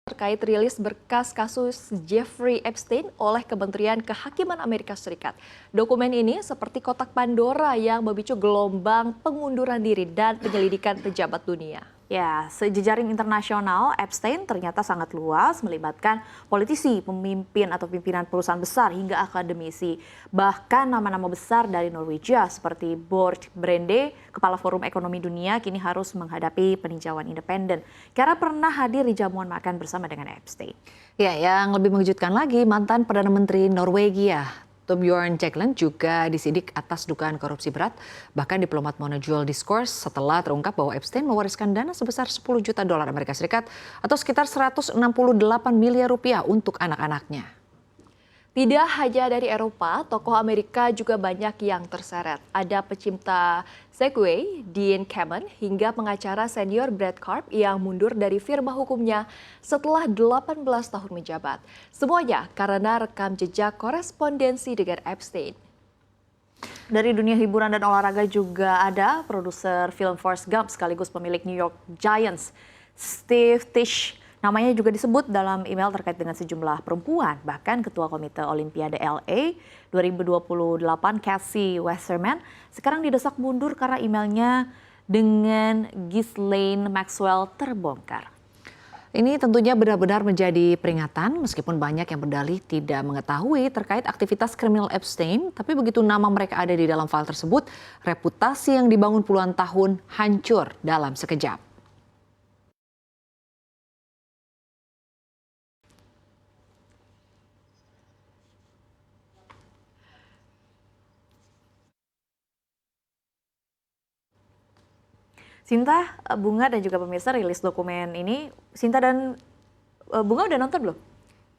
Terkait rilis berkas kasus Jeffrey Epstein oleh Kementerian Kehakiman Amerika Serikat. Dokumen ini seperti kotak Pandora yang memicu gelombang pengunduran diri dan penyelidikan pejabat dunia. Ya, sejejaring internasional, Epstein ternyata sangat luas, melibatkan politisi, pemimpin atau pimpinan perusahaan besar hingga akademisi. Bahkan nama-nama besar dari Norwegia seperti Bård Brende, Kepala Forum Ekonomi Dunia, kini harus menghadapi peninjauan independen karena pernah hadir di jamuan makan bersama dengan Epstein. Ya, yang lebih mengejutkan lagi, mantan Perdana Menteri Norwegia Torbjørn Jagland juga disidik atas dugaan korupsi berat. Bahkan diplomat menjual diskurs setelah terungkap bahwa Epstein mewariskan dana sebesar 10 juta dolar Amerika Serikat atau sekitar 168 miliar rupiah untuk anak-anaknya. Tidak hanya dari Eropa, tokoh Amerika juga banyak yang terseret. Ada pecinta Segway, Dean Kamen, hingga pengacara senior Brad Karp yang mundur dari firma hukumnya setelah 18 tahun menjabat. Semuanya karena rekam jejak korespondensi dengan Epstein. Dari dunia hiburan dan olahraga juga ada produser film Forrest Gump sekaligus pemilik New York Giants, Steve Tisch. Namanya juga disebut dalam email terkait dengan sejumlah perempuan. Bahkan Ketua Komite Olimpiade LA 2028 Cassie Westerman sekarang didesak mundur karena emailnya dengan Ghislaine Maxwell terbongkar. Ini tentunya benar-benar menjadi peringatan meskipun banyak yang berdalih tidak mengetahui terkait aktivitas kriminal Epstein. Tapi begitu nama mereka ada di dalam file tersebut, reputasi yang dibangun puluhan tahun hancur dalam sekejap. Sinta, Bunga dan juga pemirsa rilis dokumen ini. Sinta dan Bunga udah nonton belum?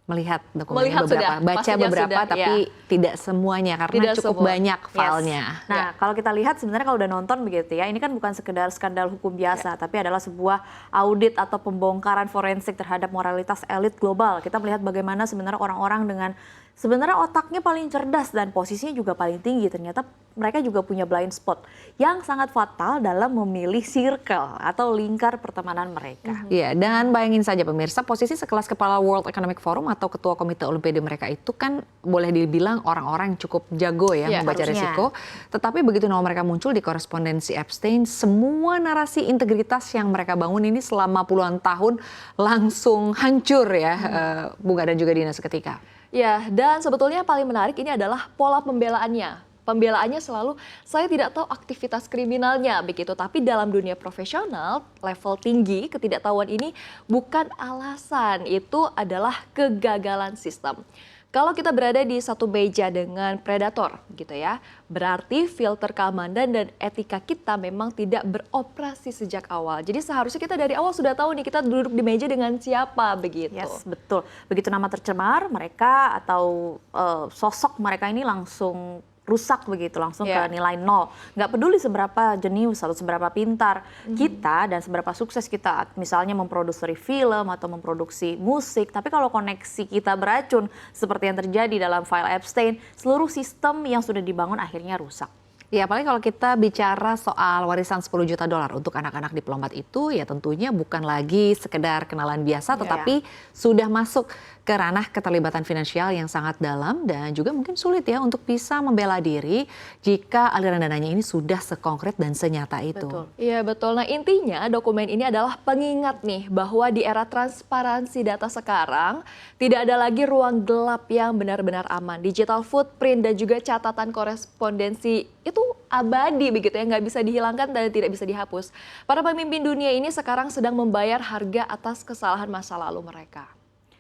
Melihat dokumen Melihat beberapa, sudah, baca beberapa sudah, tapi tidak semuanya karena tidak cukup semua. banyak filenya. Yes. Nah, kalau kita lihat sebenarnya kalau udah nonton begitu ya, ini kan bukan sekedar skandal hukum biasa, tapi adalah sebuah audit atau pembongkaran forensik terhadap moralitas elit global. Kita melihat bagaimana sebenarnya orang-orang dengan sebenarnya otaknya paling cerdas dan posisinya juga paling tinggi, ternyata mereka juga punya blind spot yang sangat fatal dalam memilih circle atau lingkar pertemanan mereka. Iya, dan bayangin saja pemirsa, posisi sekelas kepala World Economic Forum atau ketua komite olimpiade mereka itu kan boleh dibilang orang-orang yang cukup jago ya membaca resiko. Tetapi begitu nama mereka muncul di korespondensi Epstein, semua narasi integritas yang mereka bangun ini selama puluhan tahun langsung hancur ya, Bunga dan juga Dina seketika. Ya, dan sebetulnya paling menarik ini adalah pola pembelaannya. Pembelaannya selalu, saya tidak tahu aktivitas kriminalnya begitu, tapi dalam dunia profesional, level tinggi ketidaktahuan ini bukan alasan, itu adalah kegagalan sistem. Kalau kita berada di satu meja dengan predator gitu ya, berarti filter keamanan dan etika kita memang tidak beroperasi sejak awal. Jadi seharusnya kita dari awal sudah tahu nih kita duduk di meja dengan siapa begitu. Yes, betul. Begitu nama tercemar, mereka atau sosok mereka ini langsung rusak begitu, langsung ke nilai 0. Nggak peduli seberapa jenius atau seberapa pintar kita dan seberapa sukses kita misalnya memproduksi film atau memproduksi musik, tapi kalau koneksi kita beracun seperti yang terjadi dalam file Epstein, seluruh sistem yang sudah dibangun akhirnya rusak. Ya, apalagi kalau kita bicara soal warisan 10 juta dolar untuk anak-anak diplomat itu, ya tentunya bukan lagi sekedar kenalan biasa, tetapi sudah masuk ke ranah keterlibatan finansial yang sangat dalam dan juga mungkin sulit ya untuk bisa membela diri jika aliran dananya ini sudah sekonkret dan senyata itu. Iya betul. Nah intinya dokumen ini adalah pengingat nih bahwa di era transparansi data sekarang tidak ada lagi ruang gelap yang benar-benar aman. Digital footprint dan juga catatan korespondensi itu abadi begitu ya, nggak bisa dihilangkan dan tidak bisa dihapus. Para pemimpin dunia ini sekarang sedang membayar harga atas kesalahan masa lalu mereka.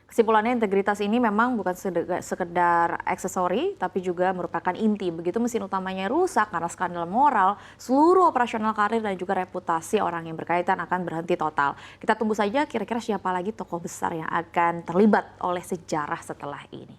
Kesimpulannya integritas ini memang bukan sekedar aksesori, tapi juga merupakan inti. Begitu mesin utamanya rusak karena skandal moral, seluruh operasional karir dan juga reputasi orang yang berkaitan akan berhenti total. Kita tunggu saja kira-kira siapa lagi tokoh besar yang akan terlibat oleh sejarah setelah ini.